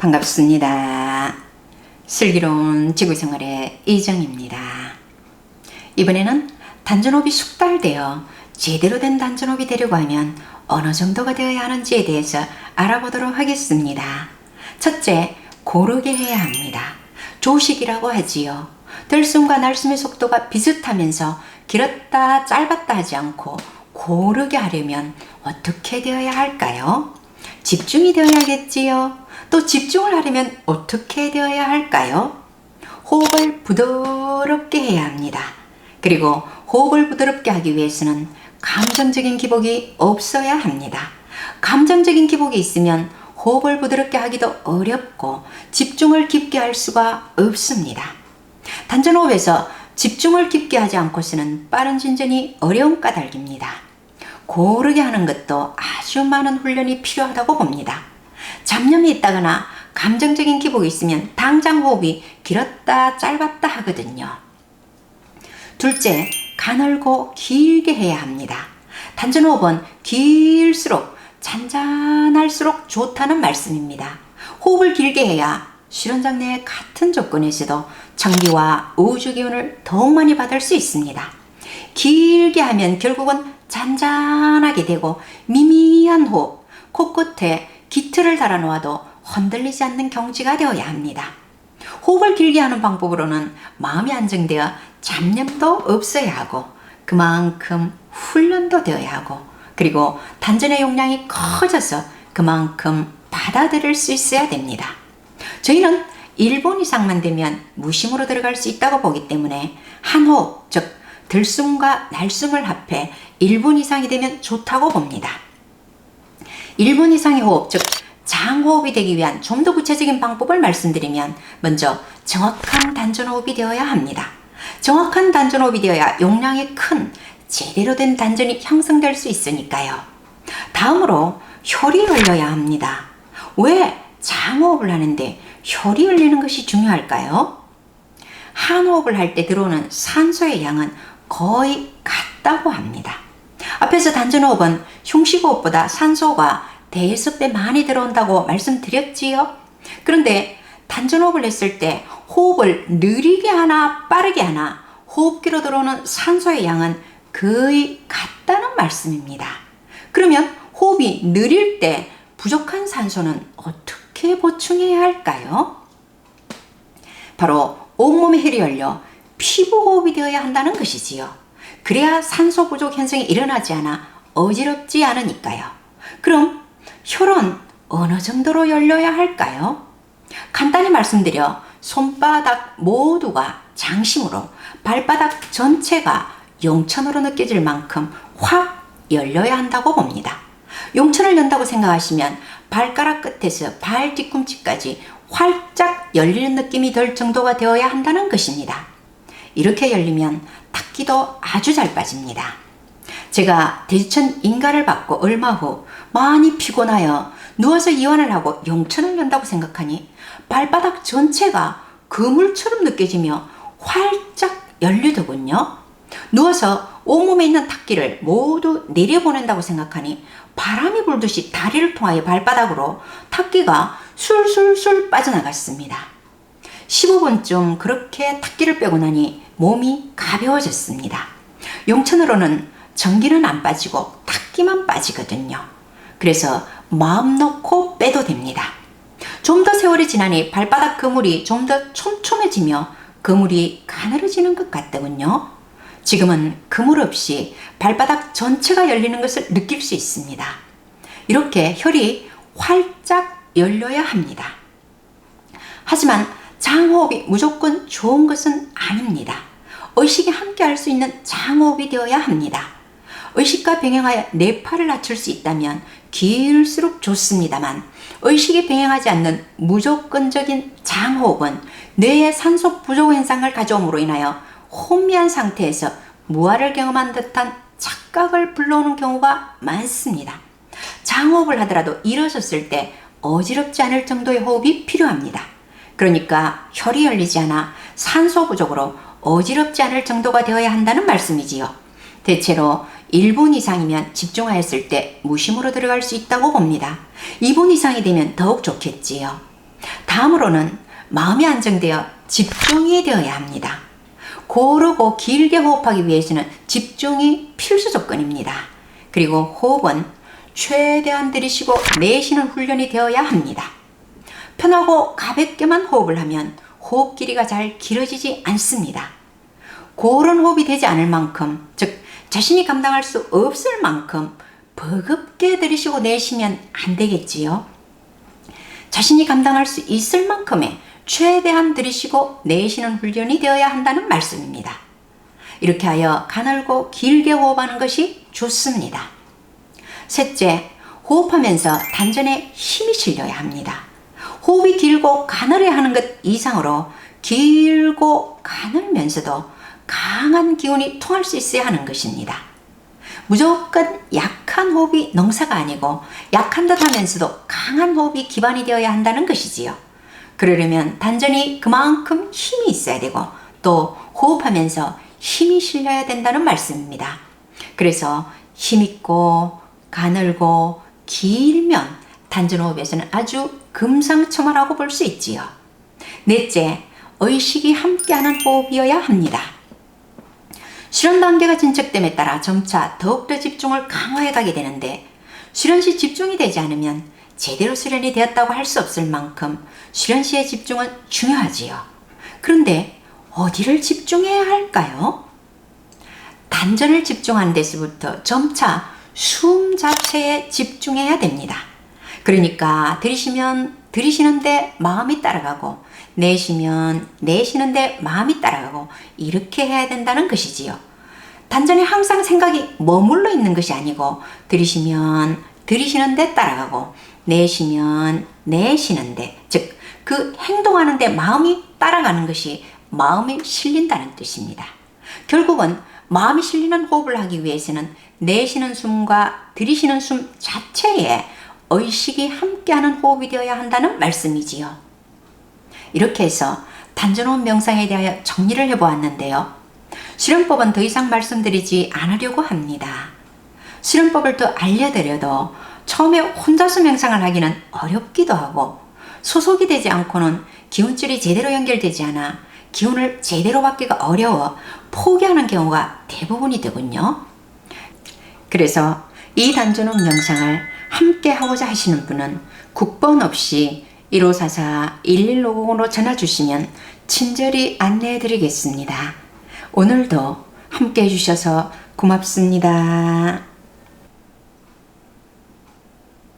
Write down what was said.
반갑습니다. 슬기로운 지구생활의 이정입니다. 이번에는 단전호흡이 숙달되어 제대로 된 단전호흡이 되려고 하면 어느 정도가 되어야 하는지에 대해서 알아보도록 하겠습니다. 첫째, 고르게 해야 합니다. 조식이라고 하지요. 들숨과 날숨의 속도가 비슷하면서 길었다 짧았다 하지 않고 고르게 하려면 어떻게 되어야 할까요? 집중이 되어야겠지요. 또 집중을 하려면 어떻게 되어야 할까요? 호흡을 부드럽게 해야 합니다. 그리고 호흡을 부드럽게 하기 위해서는 감정적인 기복이 없어야 합니다. 감정적인 기복이 있으면 호흡을 부드럽게 하기도 어렵고 집중을 깊게 할 수가 없습니다. 단전호흡에서 집중을 깊게 하지 않고서는 빠른 진전이 어려운 까닭입니다. 고르게 하는 것도 아주 많은 훈련이 필요하다고 봅니다. 잡념이 있다거나 감정적인 기복이 있으면 당장 호흡이 길었다 짧았다 하거든요. 둘째, 가늘고 길게 해야 합니다. 단전호흡은 길수록 잔잔할수록 좋다는 말씀입니다. 호흡을 길게 해야 실현장 내의 같은 조건에서도 청기와 우주 기운을 더욱 많이 받을 수 있습니다. 길게 하면 결국은 잔잔하게 되고 미미한 호흡, 코끝에 깃틀을 달아 놓아도 흔들리지 않는 경지가 되어야 합니다. 호흡을 길게 하는 방법으로는 마음이 안정되어 잡념도 없어야 하고 그만큼 훈련도 되어야 하고 그리고 단전의 용량이 커져서 그만큼 받아들일 수 있어야 됩니다. 저희는 1분 이상만 되면 무심으로 들어갈 수 있다고 보기 때문에 한 호흡, 즉 들숨과 날숨을 합해 1분 이상이 되면 좋다고 봅니다. 1분 이상의 호흡, 즉 장호흡이 되기 위한 좀 더 구체적인 방법을 말씀드리면 먼저 정확한 단전호흡이 되어야 합니다. 정확한 단전호흡이 되어야 용량이 큰 제대로 된 단전이 형성될 수 있으니까요. 다음으로 혈이 흘러야 합니다. 왜 장호흡을 하는데 혈이 흘리는 것이 중요할까요? 한호흡을 할 때 들어오는 산소의 양은 거의 같다고 합니다. 앞에서 단전호흡은 흉식호흡보다 산소가 대여섯 배 많이 들어온다고 말씀드렸지요. 그런데 단전호흡을 했을 때 호흡을 느리게 하나 빠르게 하나 호흡기로 들어오는 산소의 양은 거의 같다는 말씀입니다. 그러면 호흡이 느릴 때 부족한 산소는 어떻게 보충해야 할까요? 바로 온몸에 혈이 흘려 피부호흡이 되어야 한다는 것이지요. 그래야 산소 부족 현상이 일어나지 않아 어지럽지 않으니까요. 그럼 혈은 어느 정도로 열려야 할까요? 간단히 말씀드려 손바닥 모두가 장심으로 발바닥 전체가 용천으로 느껴질 만큼 확 열려야 한다고 봅니다. 용천을 연다고 생각하시면 발가락 끝에서 발 뒤꿈치까지 활짝 열리는 느낌이 들 정도가 되어야 한다는 것입니다. 이렇게 열리면 탁기도 아주 잘 빠집니다. 제가 대주천 인가를 받고 얼마 후 많이 피곤하여 누워서 이완을 하고 용천을 연다고 생각하니 발바닥 전체가 그물처럼 느껴지며 활짝 열리더군요. 누워서 온몸에 있는 탁기를 모두 내려보낸다고 생각하니 바람이 불듯이 다리를 통하여 발바닥으로 탁기가 술술술 빠져나갔습니다. 15분쯤 그렇게 탁기를 빼고 나니 몸이 가벼워졌습니다. 용천으로는 전기는 안 빠지고 탁기만 빠지거든요. 그래서 마음 놓고 빼도 됩니다. 좀 더 세월이 지나니 발바닥 그물이 좀 더 촘촘해지며 그물이 가늘어지는 것 같더군요. 지금은 그물 없이 발바닥 전체가 열리는 것을 느낄 수 있습니다. 이렇게 혈이 활짝 열려야 합니다. 하지만 장호흡이 무조건 좋은 것은 아닙니다. 의식이 함께 할 수 있는 장호흡이 되어야 합니다. 의식과 병행하여 뇌파를 낮출 수 있다면 길수록 좋습니다만 의식이 병행하지 않는 무조건적인 장호흡은 뇌의 산소 부족 현상을 가져옴으로 인하여 혼미한 상태에서 무아를 경험한 듯한 착각을 불러오는 경우가 많습니다. 장호흡을 하더라도 일어섰을 때 어지럽지 않을 정도의 호흡이 필요합니다. 그러니까 혈이 열리지 않아 산소 부족으로 어지럽지 않을 정도가 되어야 한다는 말씀이지요. 대체로 1분 이상이면 집중하였을 때 무심으로 들어갈 수 있다고 봅니다. 2분 이상이 되면 더욱 좋겠지요. 다음으로는 마음이 안정되어 집중이 되어야 합니다. 고르고 길게 호흡하기 위해서는 집중이 필수 조건입니다. 그리고 호흡은 최대한 들이쉬고 내쉬는 훈련이 되어야 합니다. 편하고 가볍게만 호흡을 하면 호흡 길이가 잘 길어지지 않습니다. 고른 호흡이 되지 않을 만큼, 즉 자신이 감당할 수 없을 만큼 버겁게 들이쉬고 내쉬면 안 되겠지요. 자신이 감당할 수 있을 만큼의 최대한 들이쉬고 내쉬는 훈련이 되어야 한다는 말씀입니다. 이렇게 하여 가늘고 길게 호흡하는 것이 좋습니다. 셋째, 호흡하면서 단전에 힘이 실려야 합니다. 호흡이 길고 가늘어야 하는 것 이상으로 길고 가늘면서도 강한 기운이 통할 수 있어야 하는 것입니다. 무조건 약한 호흡이 능사가 아니고 약한 듯 하면서도 강한 호흡이 기반이 되어야 한다는 것이지요. 그러려면 단전이 그만큼 힘이 있어야 되고 또 호흡하면서 힘이 실려야 된다는 말씀입니다. 그래서 힘있고 가늘고 길면 단전호흡에서는 아주 금상첨화라고 볼 수 있지요. 넷째, 의식이 함께하는 호흡이어야 합니다. 수련 단계가 진척됨에 따라 점차 더욱더 집중을 강화해 가게 되는데 수련 시 집중이 되지 않으면 제대로 수련이 되었다고 할 수 없을 만큼 수련 시의 집중은 중요하지요. 그런데 어디를 집중해야 할까요? 단전을 집중하는 데서부터 점차 숨 자체에 집중해야 됩니다. 그러니까 들이쉬면 들이쉬는데 마음이 따라가고 내쉬면 내쉬는데 마음이 따라가고 이렇게 해야 된다는 것이지요. 단전에 항상 생각이 머물러 있는 것이 아니고 들이쉬면 들이쉬는데 따라가고 내쉬면 내쉬는데, 즉 그 행동하는데 마음이 따라가는 것이 마음이 실린다는 뜻입니다. 결국은 마음이 실리는 호흡을 하기 위해서는 내쉬는 숨과 들이쉬는 숨 자체에 의식이 함께하는 호흡이 되어야 한다는 말씀이지요. 이렇게 해서 단전호흡 명상에 대하여 정리를 해보았는데요. 수련법은 더 이상 말씀드리지 않으려고 합니다. 수련법을 더 알려드려도 처음에 혼자서 명상을 하기는 어렵기도 하고 소속이 되지 않고는 기운줄이 제대로 연결되지 않아 기운을 제대로 받기가 어려워 포기하는 경우가 대부분이더군요. 그래서 이 단전호흡 명상을 함께 하고자 하시는 분은 국번 없이 1544-11500으로 전화 주시면 친절히 안내해 드리겠습니다. 오늘도 함께 해주셔서 고맙습니다.